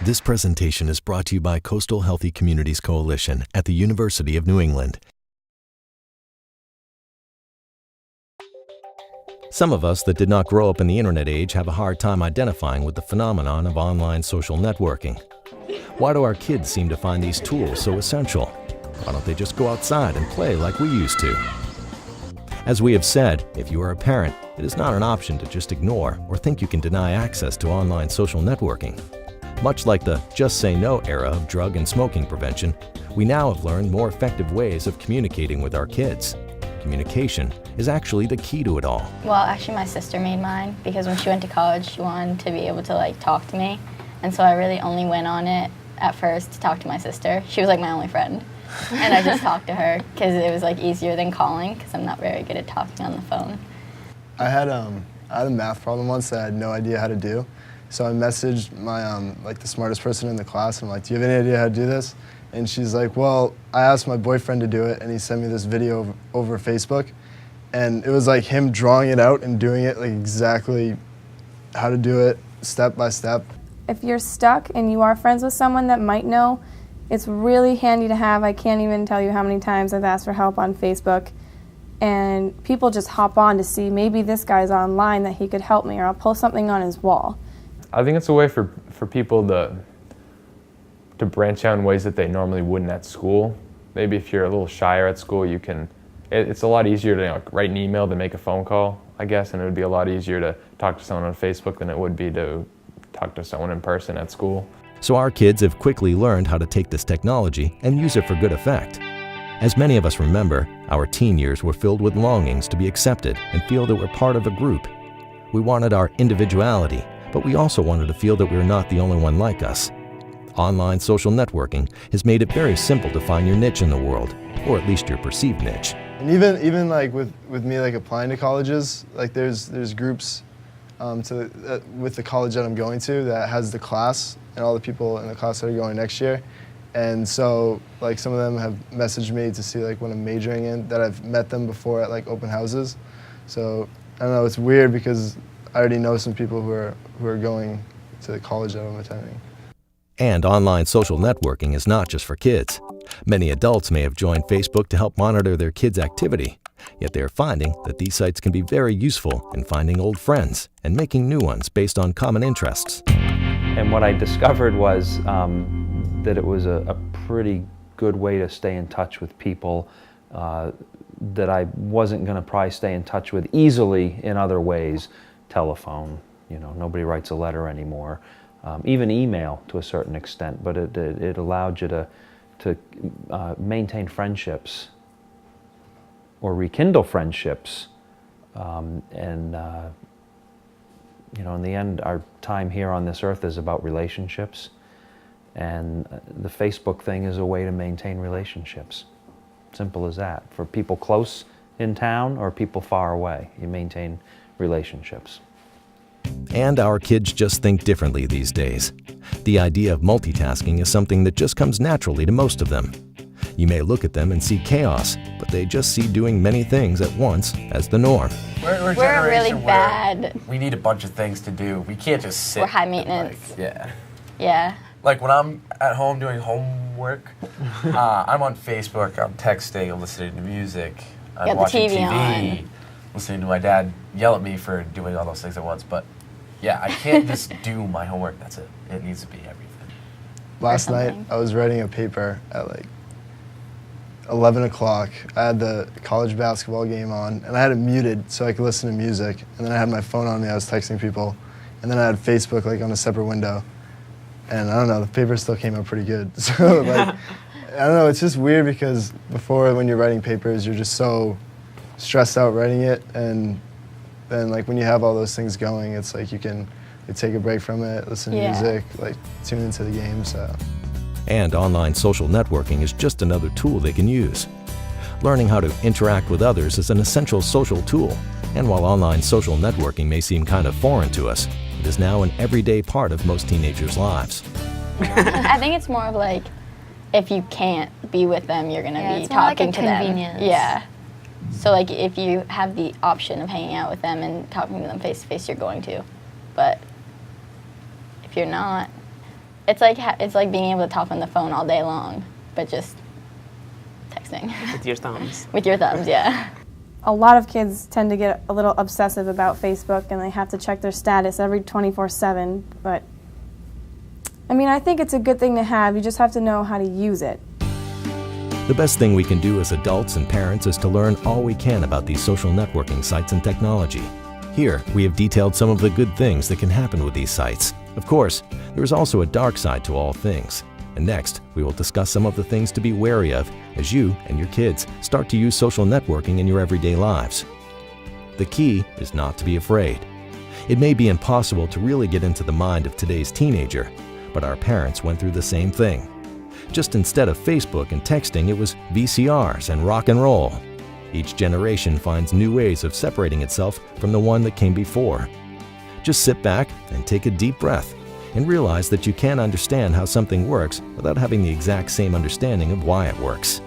This presentation is brought to you by Coastal Healthy Communities Coalition at the University of New England. Some of us that did not grow up in the internet age have a hard time identifying with the phenomenon of online social networking. Why do our kids seem to find these tools so essential? Why don't they just go outside and play like we used to? As we have said, if you are a parent, it is not an option to just ignore or think you can deny access to online social networking. Much like the just say no era of drug and smoking prevention, we now have learned more effective ways of communicating with our kids. Communication is actually the key to it all. Well, actually my sister made mine because when she went to college, she wanted to be able to talk to me. And so I really only went on it at first to talk to my sister. She was like my only friend. And I just talked to her because it was easier than calling because I'm not very good at talking on the phone. I had a math problem once that I had no idea how to do. So I messaged my the smartest person in the class. I'm like, do you have any idea how to do this? And she's like, well, I asked my boyfriend to do it, and he sent me this video over Facebook. And it was him drawing it out and doing it exactly how to do it, step by step. If you're stuck and you are friends with someone that might know, it's really handy to have. I can't even tell you how many times I've asked for help on Facebook, and people just hop on to see maybe this guy's online that he could help me, or I'll post something on his wall. I think it's a way for people to branch out in ways that they normally wouldn't at school. Maybe if you're a little shyer at school, it's a lot easier to write an email than make a phone call, I guess, and it would be a lot easier to talk to someone on Facebook than it would be to talk to someone in person at school. So our kids have quickly learned how to take this technology and use it for good effect. As many of us remember, our teen years were filled with longings to be accepted and feel that we're part of a group. We wanted our individuality, but we also wanted to feel that we were not the only one like us. Online social networking has made it very simple to find your niche in the world, or at least your perceived niche. And even with me applying to colleges, there's groups with the college that I'm going to that has the class and all the people in the class that are going next year. And so some of them have messaged me to see what I'm majoring in, that I've met them before at open houses. So I don't know, it's weird because I already know some people who are going to the college that I'm attending. And online social networking is not just for kids. Many adults may have joined Facebook to help monitor their kids' activity, yet they are finding that these sites can be very useful in finding old friends and making new ones based on common interests. And what I discovered was that it was a pretty good way to stay in touch with people that I wasn't going to probably stay in touch with easily in other ways. Telephone, nobody writes a letter anymore. Even email to a certain extent, but it allowed you to maintain friendships or rekindle friendships. In the end, our time here on this earth is about relationships, and the Facebook thing is a way to maintain relationships. Simple as that. For people close in town or people far away, you maintain relationships. And our kids just think differently these days. The idea of multitasking is something that just comes naturally to most of them. You may look at them and see chaos, but they just see doing many things at once as the norm. We're really bad. We need a bunch of things to do. We can't just sit. We're high maintenance. Yeah. When I'm at home doing homework, I'm on Facebook, I'm texting, I'm listening to music, I'm watching TV, listening to my dad yell at me for doing all those things at once. But yeah, I can't just do my homework. That's it. It needs to be everything. Last night, I was writing a paper at 11 o'clock. I had the college basketball game on, and I had it muted so I could listen to music. And then I had my phone on me, I was texting people. And then I had Facebook on a separate window. And I don't know, the paper still came out pretty good. So I don't know, it's just weird because before when you're writing papers, you're just so stressed out writing it. And then when you have all those things going, it's you can take a break from it, listen to music, tune into the game, so. And online social networking is just another tool they can use. Learning how to interact with others is an essential social tool. And while online social networking may seem kind of foreign to us, it is now an everyday part of most teenagers' lives. I think it's more of if you can't be with them, you're going to be talking to them. Yeah. So if you have the option of hanging out with them and talking to them face to face, you're going to. But if you're not, It's like being able to talk on the phone all day long, but just texting. With your thumbs. With your thumbs, yeah. A lot of kids tend to get a little obsessive about Facebook and they have to check their status every 24/7, but I mean, I think it's a good thing to have. You just have to know how to use it. The best thing we can do as adults and parents is to learn all we can about these social networking sites and technology. Here, we have detailed some of the good things that can happen with these sites. Of course, there is also a dark side to all things. And next, we will discuss some of the things to be wary of as you and your kids start to use social networking in your everyday lives. The key is not to be afraid. It may be impossible to really get into the mind of today's teenager, but our parents went through the same thing. Just instead of Facebook and texting, it was VCRs and rock and roll. Each generation finds new ways of separating itself from the one that came before. Just sit back and take a deep breath and realize that you can't understand how something works without having the exact same understanding of why it works.